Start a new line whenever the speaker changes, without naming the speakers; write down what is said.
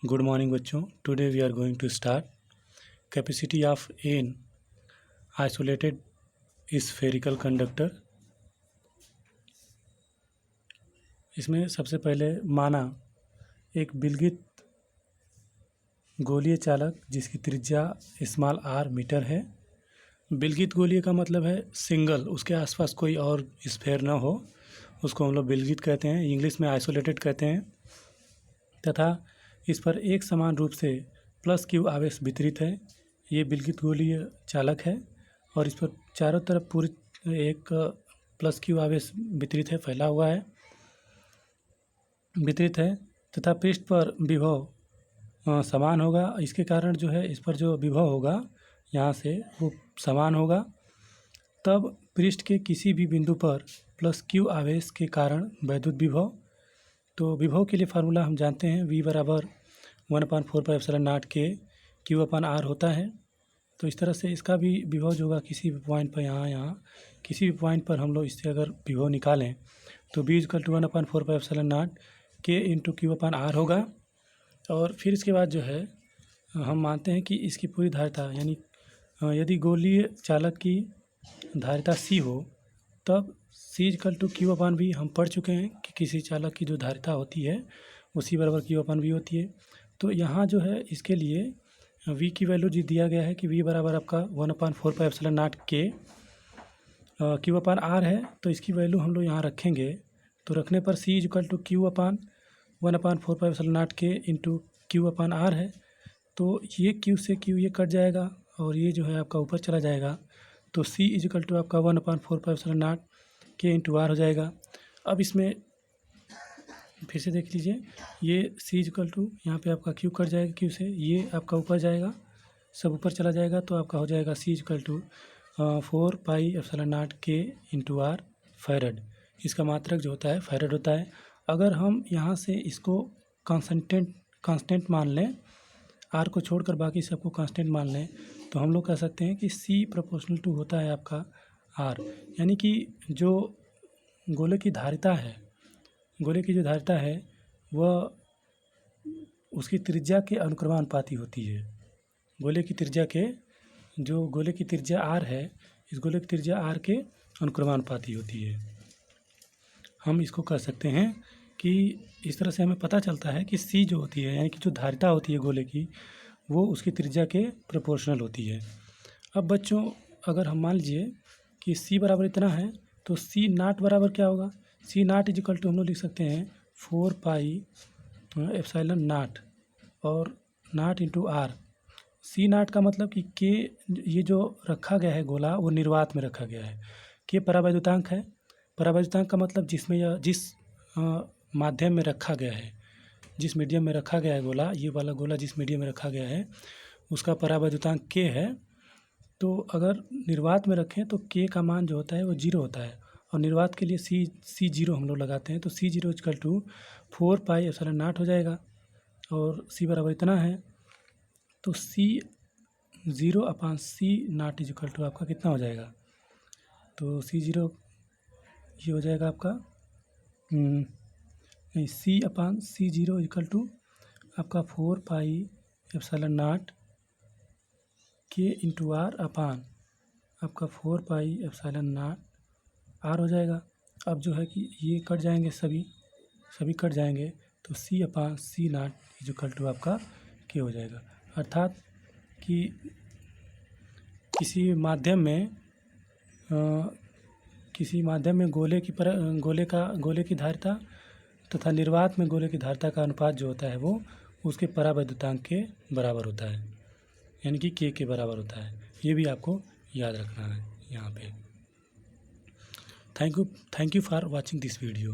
Good morning बच्चों। Today we are going to start capacity of an isolated spherical conductor. इसमें सबसे पहले माना एक विलगित गोलीय चालक जिसकी त्रिज्या स्मॉल r मीटर है। विलगित गोलीय का मतलब है सिंगल, उसके आसपास कोई और स्फेयर ना हो, उसको हम लोग विलगित कहते हैं, इंग्लिश में आइसोलेटेड कहते हैं। तथा इस पर एक समान रूप से प्लस क्यू आवेश वितरित है। ये विलगित गोलीय चालक है और इस पर चारों तरफ पूरी एक प्लस क्यू आवेश वितरित है तथा पृष्ठ पर विभव समान होगा। इसके कारण जो है इस पर जो विभव होगा यहाँ से वो समान होगा। तब पृष्ठ के किसी भी बिंदु पर प्लस क्यू आवेश के कारण वैद्युत विभव, तो विभव के लिए फार्मूला हम जानते हैं, V बराबर 1/4πε0 के Q/R होता है। तो इस तरह से इसका भी विभव जो होगा किसी भी पॉइंट पर यहाँ किसी भी पॉइंट पर हम लोग इससे अगर विभव निकालें तो V = 1/4πε0 के × Q/R होगा। और फिर इसके बाद जो है हम मानते हैं कि इसकी पूरी धारिता, यानी यदि गोलीय चालक की धारिता C हो तब C = Q/V हम पढ़ चुके हैं कि किसी चालक की जो धारिता होती है वो C बराबर Q/V होती है। तो यहाँ जो है इसके लिए V की वैल्यू जी दिया गया है कि V बराबर आपका 1/4πε0 के Q/R है। तो इसकी वैल्यू हम लोग यहाँ रखेंगे, तो रखने पर C = Q/1/4πε0 के × Q/R है। तो ये Q से Q ये कट जाएगा और ये जो है आपका ऊपर चला जाएगा, तो C = आपका 1/4πε0 के × R हो जाएगा। अब इसमें फिर से देख लीजिए, ये C = यहाँ पे आपका Q कट जाएगा, Q से ये आपका ऊपर जाएगा, सब ऊपर चला जाएगा, तो आपका हो जाएगा C = 4πε0 के × R फैरड। इसका मात्रक जो होता है फैरड होता है। अगर हम यहाँ से इसको कांस्टेंट मान लें, R को छोड़कर बाकी सबको कांस्टेंट मान लें, तो हम लोग कह सकते हैं कि C ∝ होता है आपका R, यानी कि जो गोले की धारिता है, गोले की जो धारिता है वह उसकी त्रिज्या के अनुक्रमानुपाती होती है। गोले की त्रिज्या R है, इस गोले की त्रिज्या R के अनुक्रमानुपाती होती है। हम इसको कह सकते हैं कि इस तरह से हमें पता चलता है कि C जो होती है, यानी कि जो धारिता होती है गोले की, वो उसकी त्रिज्या के प्रोपोर्शनल होती है। अब बच्चों अगर हम मान लीजिए कि C बराबर इतना है, तो C0 बराबर क्या होगा? C0 = हम लोग लिख सकते हैं 4πε0 और 0 × R। C0 का मतलब कि K ये जो रखा गया है गोला वो निर्वात में रखा गया है। K परावैद्युतांक है। परावैद्युतांक का मतलब जिस माध्यम में रखा गया है, जिस मीडियम में रखा गया है गोला, ये वाला गोला जिस मीडियम में रखा गया है उसका परावैद्युतांक K है। तो अगर निर्वात में रखें तो K का मान जो होता है वो 0 होता है, और निर्वात के लिए C0 हम लोग लगाते हैं, तो C0 = 4πε0 हो जाएगा और C बराबर इतना है। तो C0/C0 = आपका कितना हो जाएगा? तो C0 ये हो जाएगा आपका C/C0 = आपका 4πε0 के × R अपान आपका 4πε0 R हो जाएगा। अब जो है कि ये कट जाएंगे, सभी कट जाएंगे, तो C/C0 = आपका K हो जाएगा। अर्थात कि किसी माध्यम में गोले की धारिता तथा निर्वात में गोले की धारिता का अनुपात जो होता है वो उसके परावैद्युतांक के बराबर होता है, यानी कि K के बराबर होता है। ये भी आपको याद रखना है यहाँ पे। Thank you for watching this video.